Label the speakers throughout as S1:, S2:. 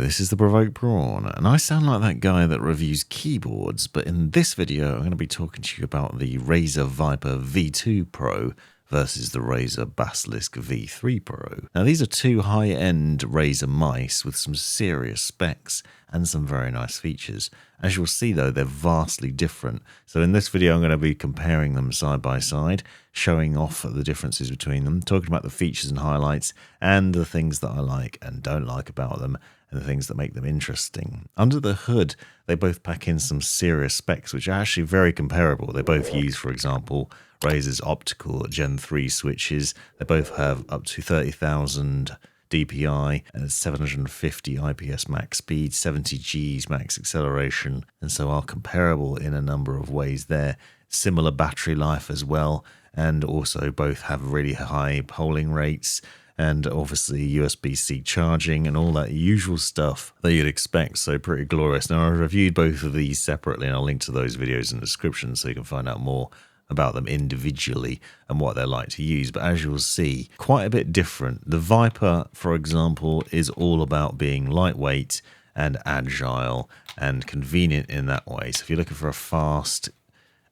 S1: this is the Provoked Prawn, and I sound like that guy that reviews keyboards, but in this video I'm going to be talking to you about the Razer Viper V2 Pro versus the Razer Basilisk V3 Pro. Now these are two high-end Razer mice with some serious specs and some very nice features. As you'll see though, they're vastly different. So in this video I'm going to be comparing them side by side, showing off the differences between them, talking about the features and highlights, and the things that I like and don't like about them, and the things that make them interesting. Under the hood, they both pack in some serious specs, which are actually very comparable. They both use, for example, Razer's optical Gen 3 switches. They both have up to 30,000 DPI and 750 IPS max speed, 70 Gs max acceleration, and so are comparable in a number of ways there. Similar battery life as well, and also both have really high polling rates, and obviously USB-C charging and all that usual stuff that you'd expect, so pretty glorious. Now, I reviewed both of these separately, and I'll link to those videos in the description so you can find out more about them individually and what they're like to use. But as you'll see, quite a bit different. The Viper, for example, is all about being lightweight and agile and convenient in that way. So if you're looking for a fast,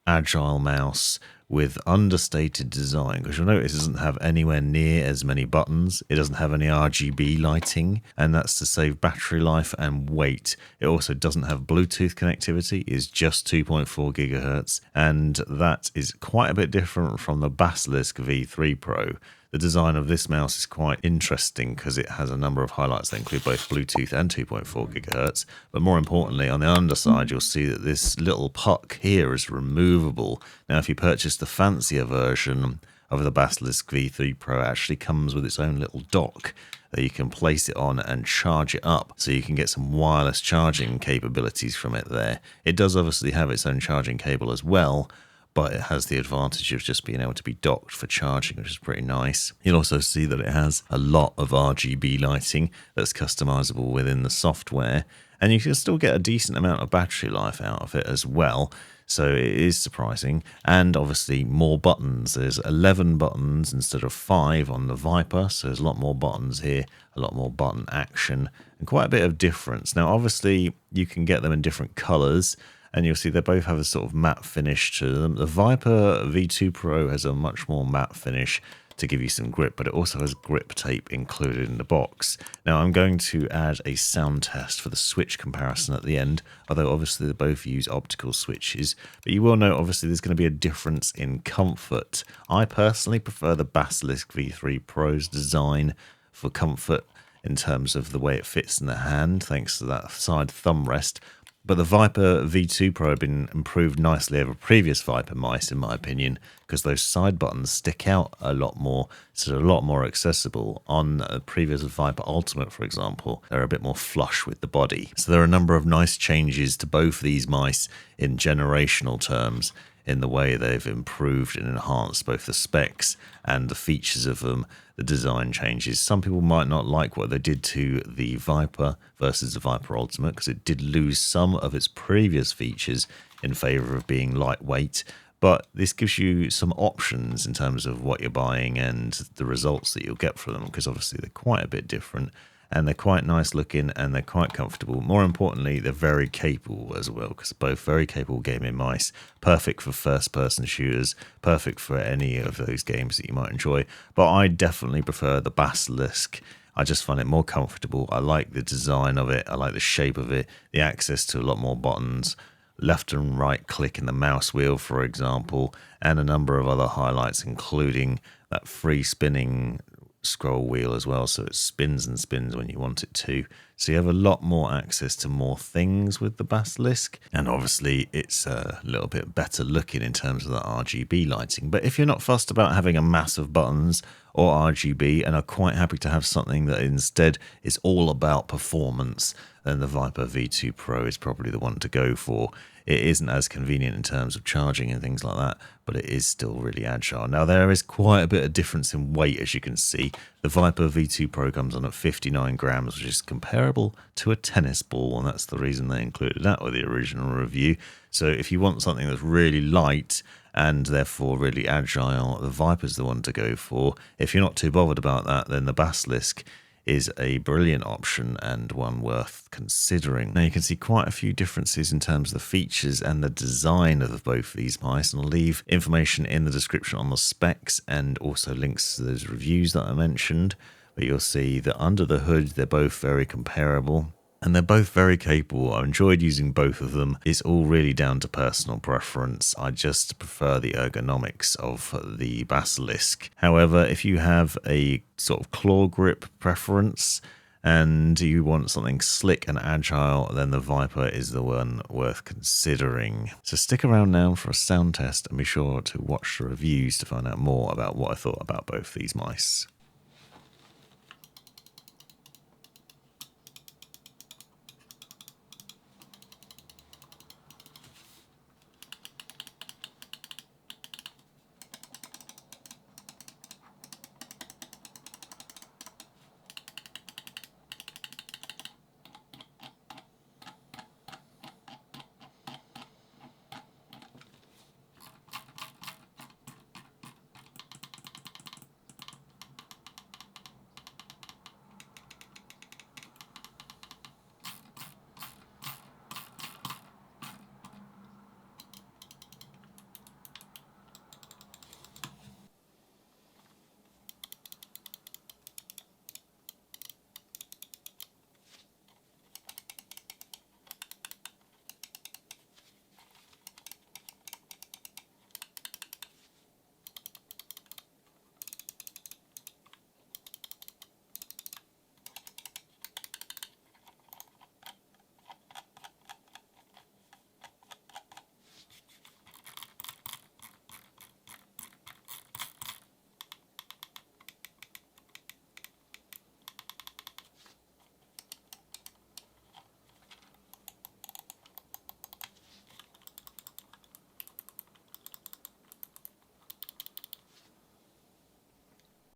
S1: agile mouse with understated design, because you'll notice it doesn't have anywhere near as many buttons, it doesn't have any RGB lighting, and that's to save battery life and weight. It also doesn't have Bluetooth connectivity, it's just 2.4 gigahertz, and that is quite a bit different from the Basilisk V3 Pro. The design of this mouse is quite interesting because it has a number of highlights that include both Bluetooth and 2.4 gigahertz. But more importantly, on the underside, you'll see that this little puck here is removable. Now, if you purchase the fancier version of the Basilisk V3 Pro, it actually comes with its own little dock that you can place it on and charge it up, so you can get some wireless charging capabilities from it there. It does obviously have its own charging cable as well, but it has the advantage of just being able to be docked for charging, which is pretty nice. You'll also see that it has a lot of RGB lighting that's customizable within the software, and you can still get a decent amount of battery life out of it as well, so it is surprising. And obviously more buttons. There's 11 buttons instead of 5 on the Viper, so there's a lot more buttons here, a lot more button action, and quite a bit of difference. Now obviously you can get them in different colors, and you'll see they both have a sort of matte finish to them. The Viper V2 Pro has a much more matte finish to give you some grip, but it also has grip tape included in the box. Now I'm going to add a sound test for the switch comparison at the end, although obviously they both use optical switches, but you will note obviously there's going to be a difference in comfort. I personally prefer the Basilisk V3 Pro's design for comfort in terms of the way it fits in the hand, thanks to that side thumb rest. But the Viper V2 Pro have been improved nicely over previous Viper mice, in my opinion, because those side buttons stick out a lot more, so they're a lot more accessible. On a previous Viper Ultimate, for example, they're a bit more flush with the body. So there are a number of nice changes to both these mice in generational terms, in the way they've improved and enhanced both the specs and the features of them, the design changes. Some people might not like what they did to the Viper versus the Viper Ultimate, because it did lose some of its previous features in favour of being lightweight, but this gives you some options in terms of what you're buying and the results that you'll get from them, because obviously they're quite a bit different. And they're quite nice looking and they're quite comfortable. More importantly, they're very capable as well, because both very capable gaming mice, perfect for first-person shooters, perfect for any of those games that you might enjoy. But I definitely prefer the Basilisk. I just find it more comfortable. I like the design of it. I like the shape of it, the access to a lot more buttons, left and right click in the mouse wheel, for example, and a number of other highlights, including that free spinning scroll wheel as well, so it spins and spins when you want it to. So you have a lot more access to more things with the Basilisk, and obviously it's a little bit better looking in terms of the RGB lighting. But if you're not fussed about having a mass of buttons or RGB and are quite happy to have something that instead is all about performance, then the Viper V2 Pro is probably the one to go for. It isn't as convenient in terms of charging and things like that, but it is still really agile. Now, there is quite a bit of difference in weight, as you can see. The Viper V2 Pro comes on at 59 grams, which is comparable to a tennis ball, and that's the reason they included that with the original review. So if you want something that's really light and therefore really agile, the Viper's the one to go for. If you're not too bothered about that, then the Basilisk is a brilliant option and one worth considering. Now you can see quite a few differences in terms of the features and the design of both these mice, and I'll leave information in the description on the specs and also links to those reviews that I mentioned. But you'll see that under the hood they're both very comparable. And they're both very capable. I enjoyed using both of them. It's all really down to personal preference. I just prefer the ergonomics of the Basilisk. However, if you have a sort of claw grip preference and you want something slick and agile, then the Viper is the one worth considering. So stick around now for a sound test and be sure to watch the reviews to find out more about what I thought about both these mice.